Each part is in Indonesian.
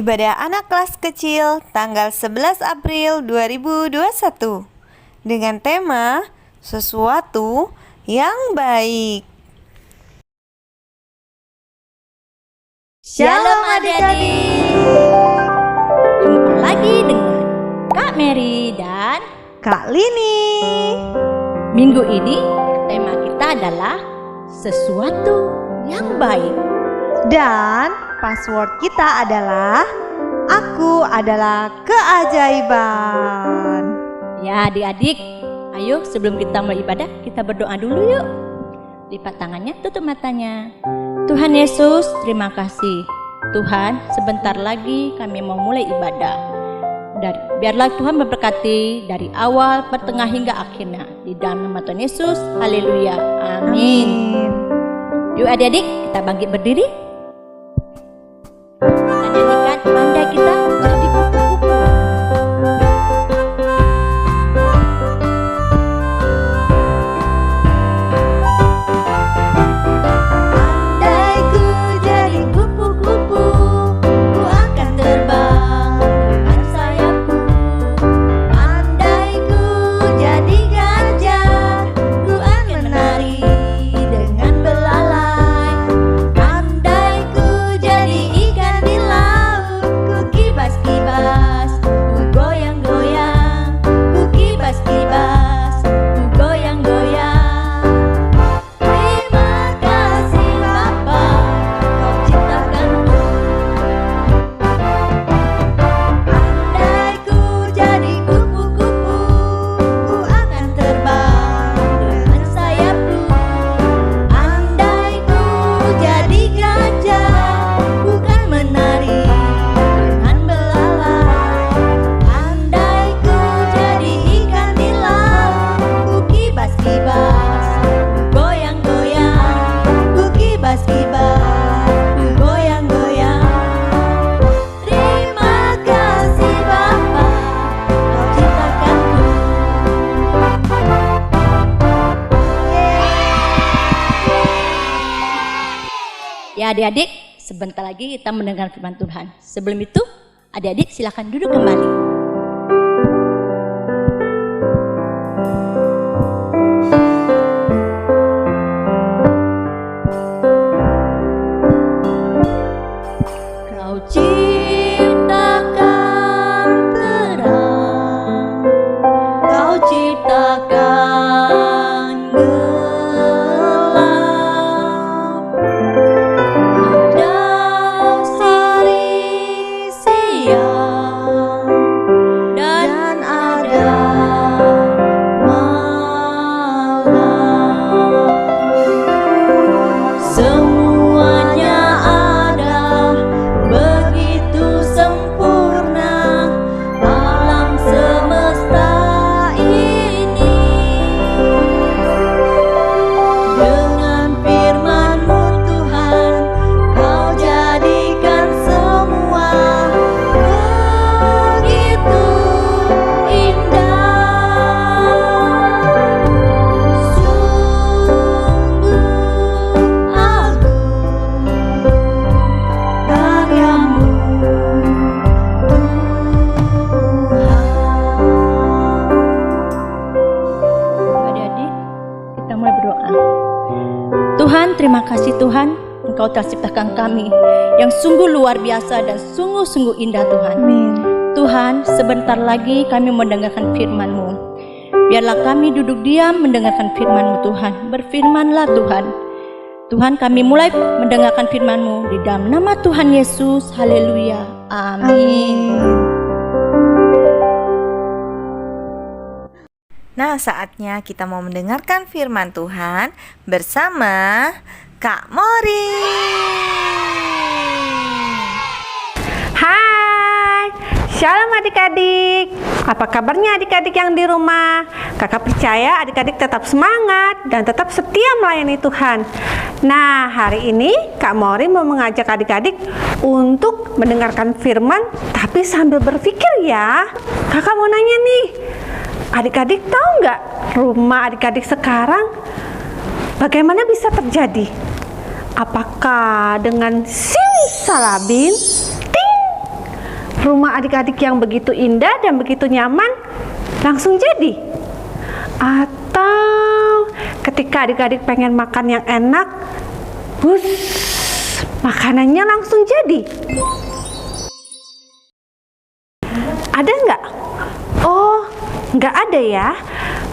Ibadah anak kelas kecil tanggal 11 April 2021 dengan tema sesuatu yang baik. Shalom adik-adik. Jumpa lagi dengan Kak Mary dan Kak Lini. Minggu ini tema kita adalah sesuatu yang baik. Dan password kita adalah aku adalah keajaiban. Ya adik-adik, ayo sebelum kita mulai ibadah kita berdoa dulu yuk. Lipat tangannya, tutup matanya. Tuhan Yesus, terima kasih. Tuhan, sebentar lagi kami mau mulai ibadah. Biarlah Tuhan memberkati dari awal, pertengah hingga akhirnya. Di dalam nama Tuhan Yesus, haleluya, amin. Yuk adik-adik, kita bangkit berdiri. Kita nyanyikan andai kita jadi kupu-kupu. Andai ku jadi kupu-kupu, ku akan terbang dengan sayapku. Andai ku jadi gajah, ku akan menari dengan belalai. Andai ku jadi ikan di laut, ku kibas-kibas, ku goyang-goyang, ku kibas-kibas, ku goyang-goyang. Terima kasih Bapa, Kau ciptakanku. Andai ku jadi kupu-kupu, ku akan terbang dengan sayapku. Andai ku jadi gajah, ku kan menari dengan belalai. Andai ku jadi ikan di laut, ku kibas-kibas, ku goyang-goyang, ku kibas-kibas, ku goyang-goyang. Terima kasih Bapa, Kau ciptakanku. Ya adik-adik, sebentar lagi kita mendengar firman Tuhan. Sebelum itu, adik-adik silakan duduk kembali. Kau ciptakan terang, Kau ciptakan gelap. Ada hari siang dan ada malam. Semuanya ada begitu sempurna alam semesta ini. Dengan firman-Mu Tuhan, Kau jadikan semua begitu indah. Sungguh agung karya-Mu Tuhan. Adik-adik, kita mulai berdoa. Tuhan, terima kasih Tuhan, Engkau telah ciptakan kami yang sungguh luar biasa dan sungguh-sungguh indah Tuhan. Tuhan, sebentar lagi kami mendengarkan firman-Mu. Biarlah kami duduk diam mendengarkan firman-Mu Tuhan. Berfirmanlah Tuhan. Tuhan, kami mulai mendengarkan firman-Mu di dalam nama Tuhan Yesus. Haleluya. Amin. Nah, saatnya kita mau mendengarkan firman Tuhan bersama Kak Mori. Hai, shalom adik-adik. Apa kabarnya adik-adik yang di rumah? Kakak percaya adik-adik tetap semangat dan tetap setia melayani Tuhan. Nah, hari ini Kak Mori mau mengajak adik-adik untuk mendengarkan firman tapi sambil berpikir ya. Kakak mau nanya nih, adik-adik tahu nggak rumah adik-adik sekarang bagaimana bisa terjadi? Apakah dengan simsalabim, ting, rumah adik-adik yang begitu indah dan begitu nyaman langsung jadi? Atau ketika adik-adik pengen makan yang enak, makanannya langsung jadi? Ada nggak? Oh, nggak ada ya.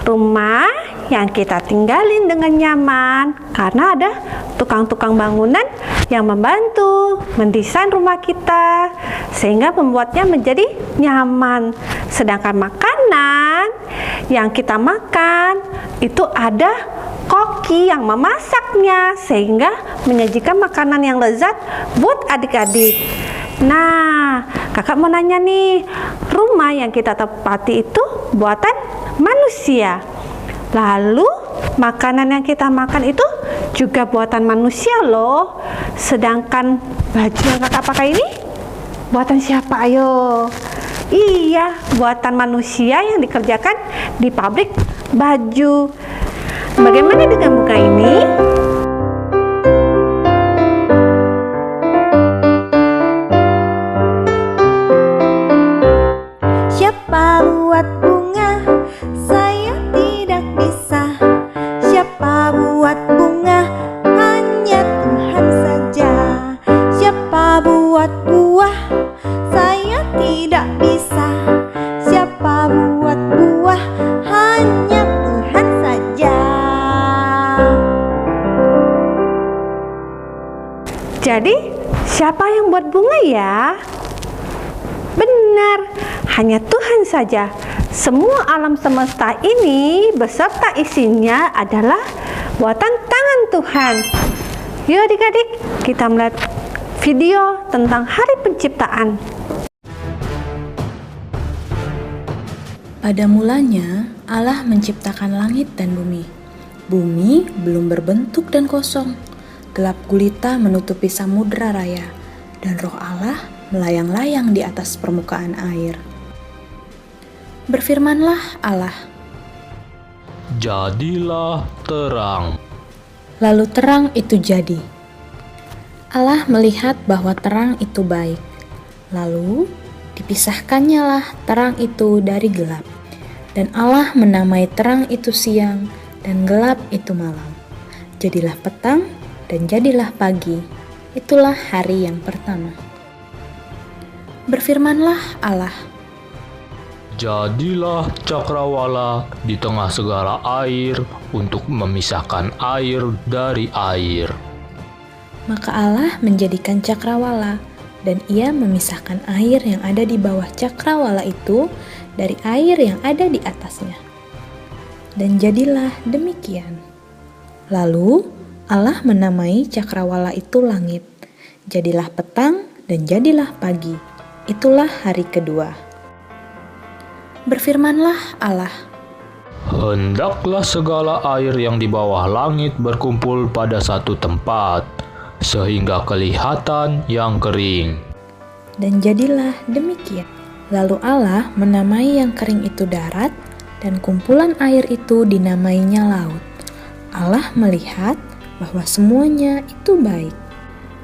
Rumah yang kita tinggalin dengan nyaman karena ada tukang-tukang bangunan yang membantu mendesain rumah kita sehingga membuatnya menjadi nyaman. Sedangkan makanan yang kita makan itu ada koki yang memasaknya sehingga menyajikan makanan yang lezat buat adik-adik. Nah, kakak mau nanya nih, rumah yang kita tempati itu buatan manusia. Lalu makanan yang kita makan itu juga buatan manusia loh. Sedangkan baju yang kakak pakai ini buatan siapa? Ayo. Iya, buatan manusia yang dikerjakan di pabrik baju. Bagaimana dengan buka ini? Siapa buat bunga? Saya tidak bisa. Siapa buat bunga? Hanya Tuhan saja. Siapa buat buah? Saya tidak bisa. Siapa buat buah? Hanya Tuhan saja. Jadi, siapa yang buat bunga ya? Benar, hanya Tuhan saja. Semua alam semesta ini beserta isinya adalah buatan tangan Tuhan. Yuk adik-adik, kita melihat video tentang Hari Penciptaan. Pada mulanya, Allah menciptakan langit dan bumi. Bumi belum berbentuk dan kosong. Gelap gulita menutupi samudra raya, dan roh Allah melayang-layang di atas permukaan air. Berfirmanlah Allah, jadilah terang. lalu terang itu jadi. Allah melihat bahwa terang itu baik. Lalu dipisahkannya lah terang itu dari gelap. Dan Allah menamai terang itu siang dan gelap itu malam. Jadilah petang dan jadilah pagi. Itulah hari yang pertama. Berfirmanlah Allah, Jadilah cakrawala di tengah segala air untuk memisahkan air dari air. maka Allah menjadikan cakrawala, dan ia memisahkan air yang ada di bawah cakrawala itu dari air yang ada di atasnya. Dan jadilah demikian. Lalu Allah menamai cakrawala itu langit. Jadilah petang dan jadilah pagi. Itulah hari kedua. Berfirmanlah Allah, Hendaklah segala air yang di bawah langit berkumpul pada satu tempat, sehingga kelihatan yang kering. dan jadilah demikian. Lalu Allah menamai yang kering itu darat, dan kumpulan air itu dinamainya laut. Allah melihat bahwa semuanya itu baik.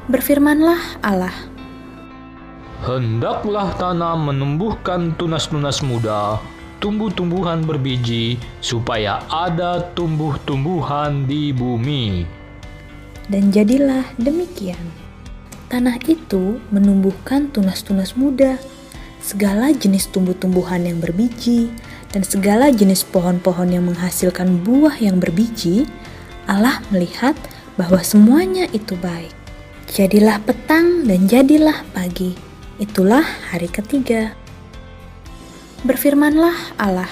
Berfirmanlah Allah, Hendaklah tanah menumbuhkan tunas-tunas muda, tumbuh-tumbuhan berbiji, supaya ada tumbuh-tumbuhan di bumi. dan jadilah demikian. Tanah itu menumbuhkan tunas-tunas muda, segala jenis tumbuh-tumbuhan yang berbiji, dan segala jenis pohon-pohon yang menghasilkan buah yang berbiji. Allah melihat bahwa semuanya itu baik. Jadilah petang dan jadilah pagi. Itulah hari ketiga. Berfirmanlah Allah,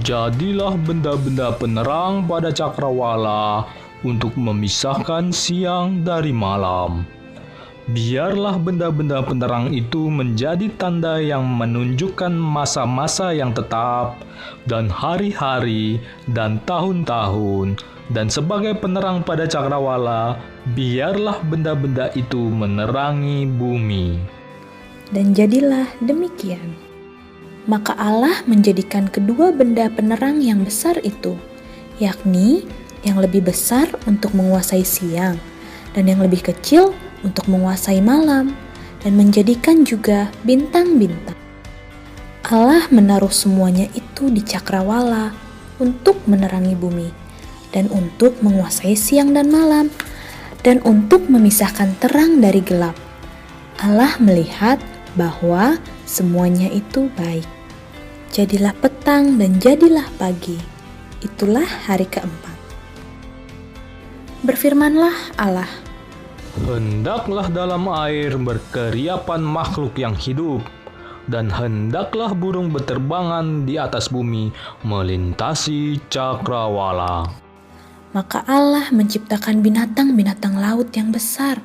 Jadilah benda-benda penerang pada cakrawala untuk memisahkan siang dari malam. Biarlah benda-benda penerang itu menjadi tanda yang menunjukkan masa-masa yang tetap, dan hari-hari, dan tahun-tahun, dan sebagai penerang pada cakrawala, biarlah benda-benda itu menerangi bumi. dan jadilah demikian. Maka Allah menjadikan kedua benda penerang yang besar itu, yakni yang lebih besar untuk menguasai siang, dan yang lebih kecil untuk menguasai malam. dan menjadikan juga bintang-bintang. Allah menaruh semuanya itu di cakrawala untuk menerangi bumi, dan untuk menguasai siang dan malam, dan untuk memisahkan terang dari gelap. Allah melihat bahwa semuanya itu baik. Jadilah petang dan jadilah pagi. Itulah hari keempat. Berfirmanlah Allah, Hendaklah dalam air berkeriapan makhluk yang hidup, dan hendaklah burung berterbangan di atas bumi melintasi cakrawala. maka Allah menciptakan binatang-binatang laut yang besar,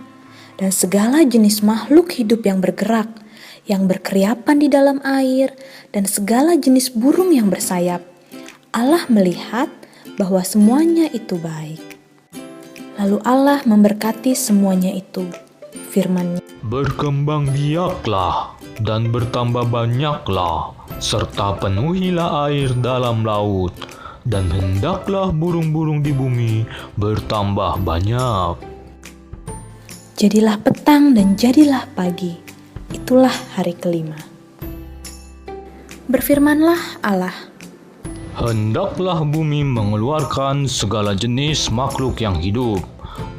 dan segala jenis makhluk hidup yang bergerak, yang berkeriapan di dalam air, dan segala jenis burung yang bersayap. Allah melihat bahwa semuanya itu baik. Lalu Allah memberkati semuanya itu. Firman-Nya, Berkembang biaklah dan bertambah banyaklah, serta penuhilah air dalam laut, dan hendaklah burung-burung di bumi bertambah banyak. jadilah petang dan jadilah pagi. Itulah hari kelima. Berfirmanlah Allah, Hendaklah bumi mengeluarkan segala jenis makhluk yang hidup,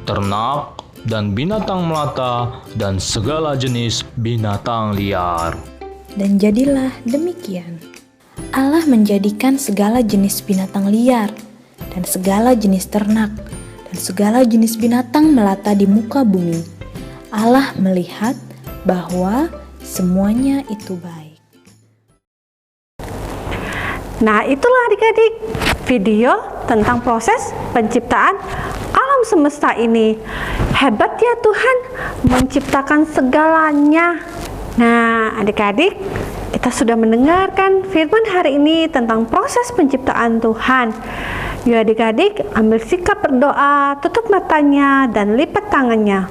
ternak dan binatang melata dan segala jenis binatang liar. dan jadilah demikian. Allah menjadikan segala jenis binatang liar, dan segala jenis ternak, dan segala jenis binatang melata di muka bumi. Allah melihat bahwa semuanya itu baik. Nah, itulah adik-adik video tentang proses penciptaan alam semesta ini. Hebat ya Tuhan menciptakan segalanya. Nah, adik-adik, kita sudah mendengarkan firman hari ini tentang proses penciptaan Tuhan. Yuk adik-adik, ambil sikap berdoa, tutup matanya dan lipat tangannya.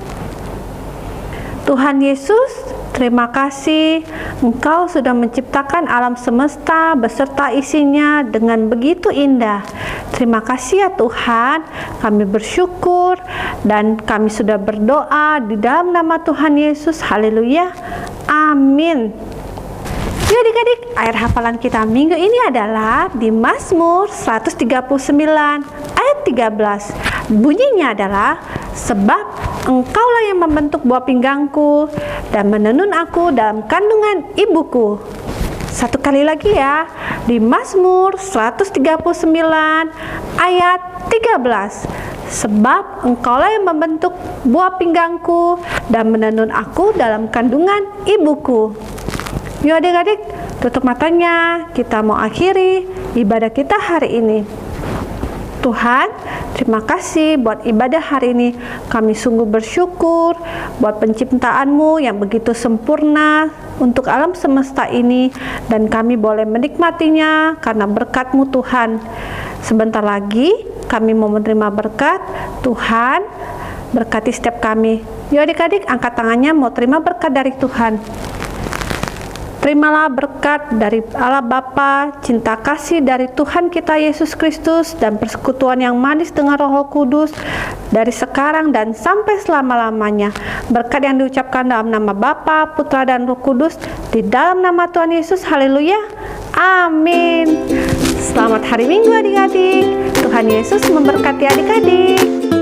Tuhan Yesus, terima kasih Engkau sudah menciptakan alam semesta beserta isinya dengan begitu indah. Terima kasih ya Tuhan, kami bersyukur dan kami sudah berdoa di dalam nama Tuhan Yesus. Haleluya, amin. Yuk adik-adik, ayat hafalan kita minggu ini adalah di Mazmur 139 ayat 13. Bunyinya adalah, sebab Engkaulah yang membentuk buah pinggangku dan menenun aku dalam kandungan ibuku. Satu kali lagi ya, di Mazmur 139 ayat 13. Sebab Engkaulah yang membentuk buah pinggangku dan menenun aku dalam kandungan ibuku. Yuk adik-adik, tutup matanya, kita mau akhiri ibadah kita hari ini. Tuhan, terima kasih buat ibadah hari ini. Kami sungguh bersyukur buat penciptaan-Mu yang begitu sempurna untuk alam semesta ini, dan kami boleh menikmatinya karena berkat-Mu Tuhan. Sebentar lagi kami mau menerima berkat. Tuhan, berkati setiap kami. Yuk adik-adik, angkat tangannya mau terima berkat dari Tuhan. Terimalah berkat dari Allah Bapa, cinta kasih dari Tuhan kita Yesus Kristus, dan persekutuan yang manis dengan Roh Kudus dari sekarang dan sampai selama-lamanya. Berkat yang diucapkan dalam nama Bapa, Putra, dan Roh Kudus, di dalam nama Tuhan Yesus. Haleluya, amin. Selamat hari Minggu adik-adik. Tuhan Yesus memberkati adik-adik.